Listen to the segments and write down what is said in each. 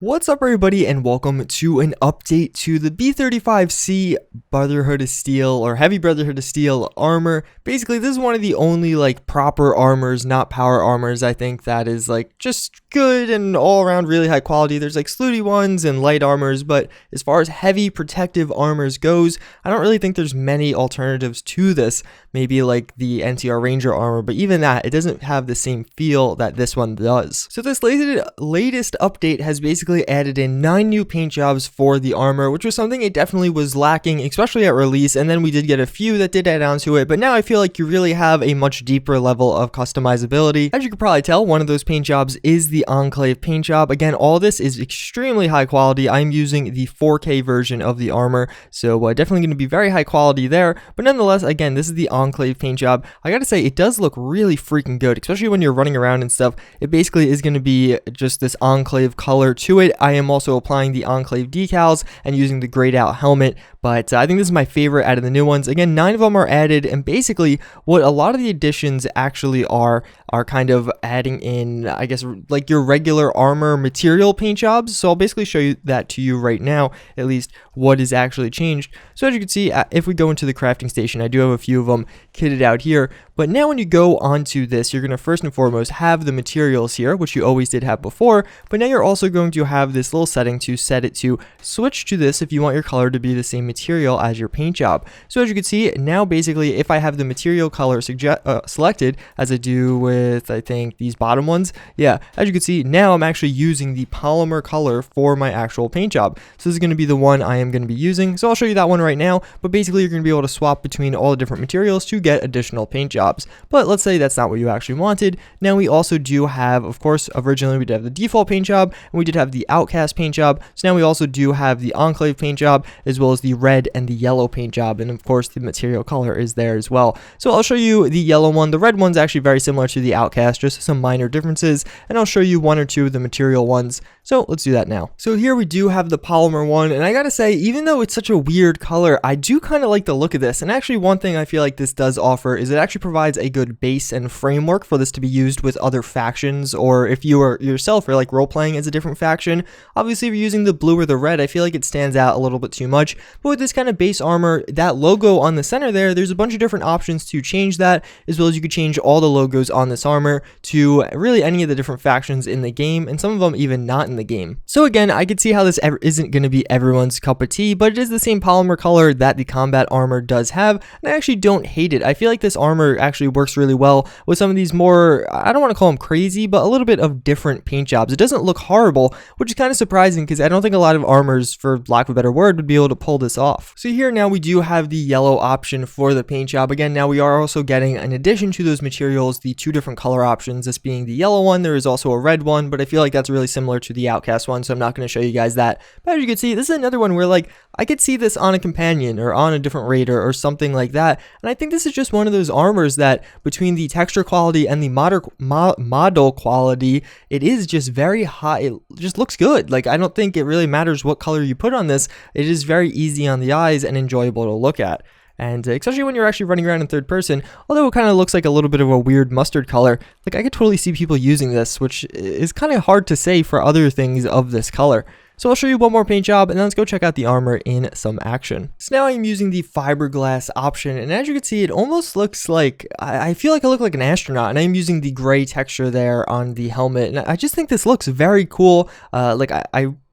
What's up, everybody, and welcome to an update to the B-35C Brotherhood of Steel or Heavy Brotherhood of Steel armor. Basically, this is one of the only proper armors, not power armors, I think, that is just good and all around really high quality. There's slutty ones and light armors, but as far as heavy protective armors goes, I don't really think there's many alternatives to this. Maybe the NTR Ranger armor, but even that, it doesn't have the same feel that this one does. So this latest update has basically added in 9 new paint jobs for the armor, which was something it definitely was lacking, especially at release, and then we did get a few that did add on to it, but now I feel like you really have a much deeper level of customizability. As you can probably tell, one of those paint jobs is the Enclave paint job. Again, all this is extremely high quality. I'm using the 4K version of the armor, so definitely going to be very high quality there, but nonetheless, again, this is the Enclave paint job. I gotta say, it does look really freaking good, especially when you're running around and stuff. It basically is going to be just this Enclave color to it. I am also applying the Enclave decals and using the grayed out helmet, but I think this is my favorite out of the new ones. Again, 9 of them are added, and basically what a lot of the additions actually are kind of adding in, I guess, your regular armor material paint jobs. So I'll basically show you that to you right now, at least what is actually changed. So as you can see, if we go into the crafting station, I do have a few of them kitted out here, but now when you go onto this, you're going to first and foremost have the materials here, which you always did have before, but now you're also going to have this little setting to set it to switch to this if you want your color to be the same material as your paint job. So as you can see, now basically if I have the material color selected, as I do with, I think, these bottom ones, yeah, as you can see, now I'm actually using the polymer color for my actual paint job. So this is going to be the one I am going to be using. So I'll show you that one right now, but basically you're going to be able to swap between all the different materials to get additional paint jobs. But let's say that's not what you actually wanted. Now we also do have, of course, originally we did have the default paint job, and we did have the Outcast paint job. So now we also do have the Enclave paint job, as well as the red and the yellow paint job, and of course the material color is there as well. So I'll show you the yellow one. The red one's actually very similar to the Outcast, just some minor differences, and I'll show you one or two of the material ones. So let's do that now. So here we do have the polymer one, and I gotta say, even though it's such a weird color, I do kind of like the look of this. And actually, one thing I feel like this does offer is it actually provides a good base and framework for this to be used with other factions, or if you are yourself are role playing as a different faction. Obviously, if you're using the blue or the red, I feel like it stands out a little bit too much. But with this kind of base armor, that logo on the center there's a bunch of different options to change that, as well as you could change all the logos on this armor to really any of the different factions in the game, and some of them even not in the game. So again, I could see how this isn't going to be everyone's cup of tea, but it is the same polymer color that the combat armor does have, and I actually don't hate it. I feel like this armor actually works really well with some of these more, I don't want to call them crazy, but a little bit of different paint jobs. It doesn't look horrible, which is kind of surprising because I don't think a lot of armors, for lack of a better word, would be able to pull this off. So here now we do have the yellow option for the paint job. Again, now we are also getting, in addition to those materials, the 2 different color options. This being the yellow one, there is also a red one, but I feel like that's really similar to the Outcast one, so I'm not going to show you guys that. But as you can see, this is another one where I could see this on a companion or on a different raider or something like that. And I think this is just one of those armors that between the texture quality and the model quality, it is just very high. It just looks good. I don't think it really matters what color you put on this. It is very easy on the eyes and enjoyable to look at. And especially when you're actually running around in third person, although it kind of looks like a little bit of a weird mustard color, I could totally see people using this, which is kind of hard to say for other things of this color. So I'll show you one more paint job, and then let's go check out the armor in some action. So now I'm using the fiberglass option, and as you can see, it almost looks like, I feel like I look like an astronaut, and I'm using the gray texture there on the helmet, and I just think this looks very cool.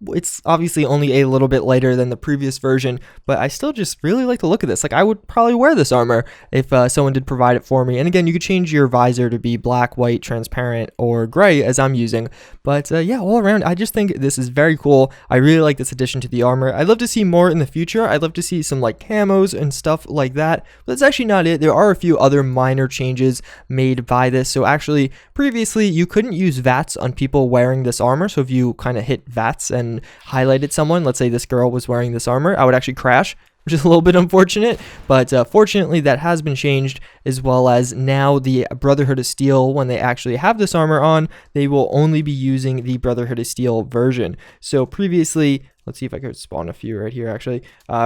It's obviously only a little bit lighter than the previous version, but I still just really like the look of this. I would probably wear this armor if someone did provide it for me. And again, you could change your visor to be black, white, transparent, or gray as I'm using. But yeah, all around, I just think this is very cool. I really like this addition to the armor. I'd love to see more in the future. I'd love to see some camos and stuff like that. But that's actually not it. There are a few other minor changes made by this. So actually, previously, you couldn't use VATS on people wearing this armor. So if you kind of hit VATS and highlighted someone, let's say this girl was wearing this armor, I would actually crash, which is a little bit unfortunate, but fortunately that has been changed, as well as now the Brotherhood of Steel, when they actually have this armor on, they will only be using the Brotherhood of Steel version. So previously, Let's see if I could spawn a few right here, actually.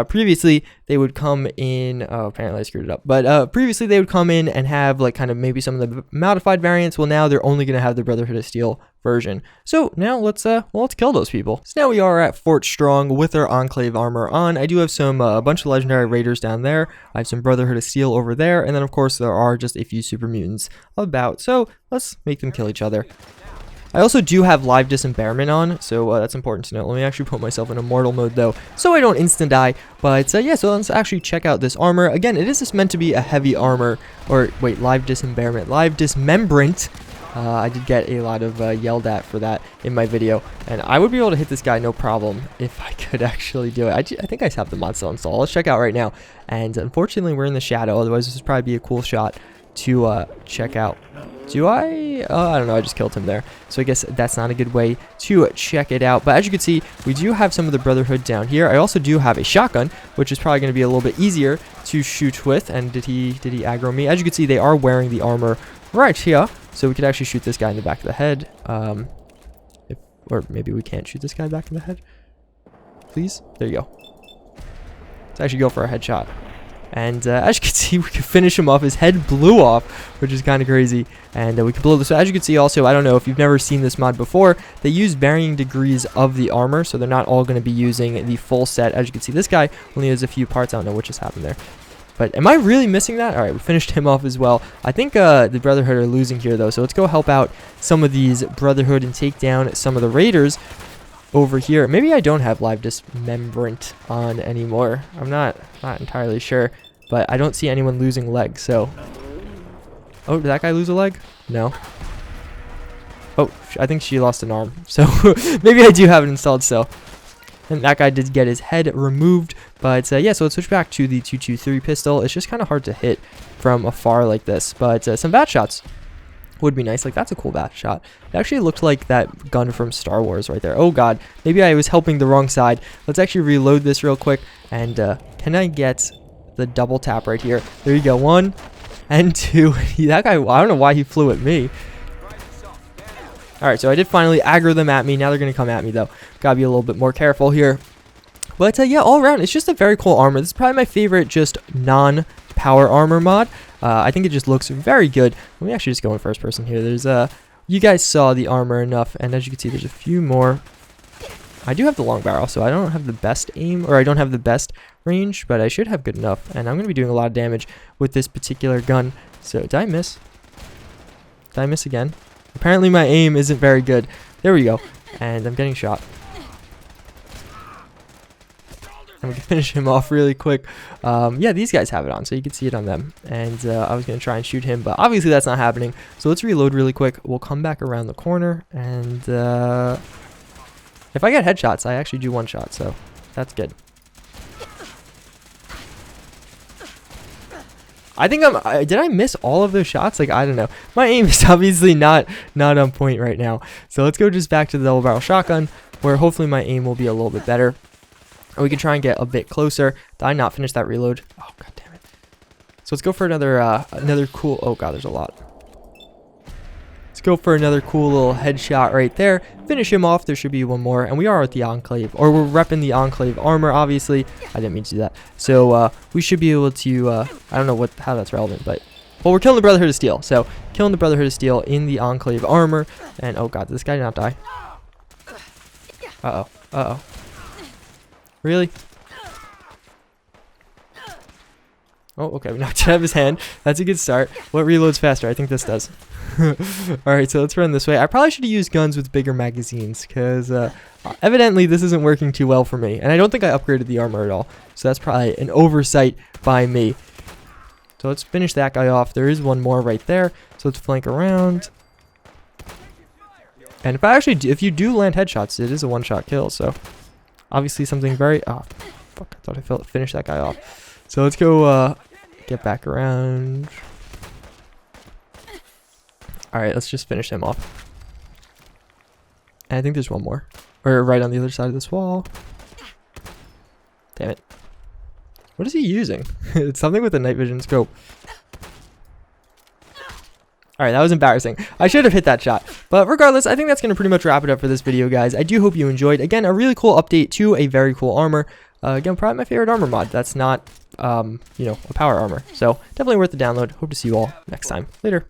Previously, they would come in... Oh, apparently I screwed it up. But previously, they would come in and have, like, kind of maybe some of the modified variants. Well, now they're only going to have the Brotherhood of Steel version. So now let's kill those people. So now we are at Fort Strong with our Enclave armor on. I do have some a bunch of legendary raiders down there. I have some Brotherhood of Steel over there, and then of course there are just a few super mutants about. So let's make them kill each other. I also do have live disembarment on, so that's important to know. Let me actually put myself in immortal mode though, so I don't instant die. But yeah, so let's actually check out this armor. Again, it is just meant to be a heavy armor, or wait, live disembarment, live dismembrant. I did get a lot of yelled at for that in my video, and I would be able to hit this guy no problem if I could actually do it. I think I have the mod still installed. Let's check out right now, and unfortunately we're in the shadow, otherwise this would probably be a cool shot to check out. Do I don't know, I just killed him there, so I guess that's not a good way to check it out. But as you can see, we do have some of the Brotherhood down here. I also do have a shotgun, which is probably going to be a little bit easier to shoot with. And did he aggro me? As you can see, they are wearing the armor right here, so we could actually shoot this guy in the back of the head. Or maybe we can't shoot this guy back in the head. Please, there you go. Let's actually go for a headshot. And as you can see, we can finish him off. His head blew off, which is kind of crazy. And we can blow this. So as you can see also, I don't know if you've never seen this mod before, they use varying degrees of the armor. So they're not all going to be using the full set. As you can see, this guy only has a few parts. I don't know what just happened there. But am I really missing that? All right, we finished him off as well. I think the Brotherhood are losing here, though. So let's go help out some of these Brotherhood and take down some of the Raiders over here. Maybe I don't have live dismembrant on anymore. I'm not entirely sure, but I don't see anyone losing legs. So, oh, did that guy lose a leg? No. Oh, I think she lost an arm. So maybe I do have it installed still. And that guy did get his head removed. But yeah, so let's switch back to the 223 pistol. It's just kind of hard to hit from afar like this, but some bat shots would be nice. Like, that's a cool bat shot. It actually looked like that gun from Star Wars right there. Oh god, maybe I was helping the wrong side. Let's actually reload this real quick. And can I get the double tap right here? There you go. 1 and 2. That guy, I don't know why he flew at me. Alright, so I did finally aggro them at me. Now they're going to come at me though. Gotta be a little bit more careful here. But yeah, all around, it's just a very cool armor. This is probably my favorite just non-power armor mod. I think it just looks very good. Let me actually just go in first person here. There's you guys saw the armor enough, and as you can see, there's a few more. I do have the long barrel, so I don't have the best aim, or I don't have the best range, but I should have good enough. And I'm going to be doing a lot of damage with this particular gun. So, did I miss? Did I miss again? Apparently my aim isn't very good. There we go. And I'm getting shot. And we can finish him off really quick. Yeah, these guys have it on, so you can see it on them. And I was going to try and shoot him, but obviously that's not happening. So let's reload really quick. We'll come back around the corner. And if I get headshots, I actually do one shot, so that's good. I think did I miss all of those shots? Like, I don't know. My aim is obviously not on point right now. So let's go just back to the double barrel shotgun, where hopefully my aim will be a little bit better. And we can try and get a bit closer. Did I not finish that reload? Oh, god damn it. So let's go for another cool... Oh, god, there's a lot. Let's go for another cool little headshot right there. Finish him off. There should be one more. And we are at the Enclave. Or we're repping the Enclave armor, obviously. I didn't mean to do that. So we should be able to... I don't know how that's relevant, but... Well, we're killing the Brotherhood of Steel. So, killing the Brotherhood of Steel in the Enclave armor. And, oh god, did this guy not die? Uh-oh. Uh-oh. Really? Oh, okay. We knocked it out of his hand. That's a good start. What reloads faster? I think this does. Alright, so let's run this way. I probably should have used guns with bigger magazines, because evidently this isn't working too well for me. And I don't think I upgraded the armor at all. So that's probably an oversight by me. So let's finish that guy off. There is one more right there. So let's flank around. And if you do land headshots, it is a one-shot kill, so... Obviously something very... Oh, fuck. I thought I finished that guy off. So let's go get back around. Alright, let's just finish him off. And I think there's one more. Or right on the other side of this wall. Damn it. What is he using? It's something with a night vision scope. Alright, that was embarrassing. I should have hit that shot. But regardless, I think that's going to pretty much wrap it up for this video, guys. I do hope you enjoyed. Again, a really cool update to a very cool armor. Again, probably my favorite armor mod. That's not, you know, a power armor. So definitely worth the download. Hope to see you all next time. Later.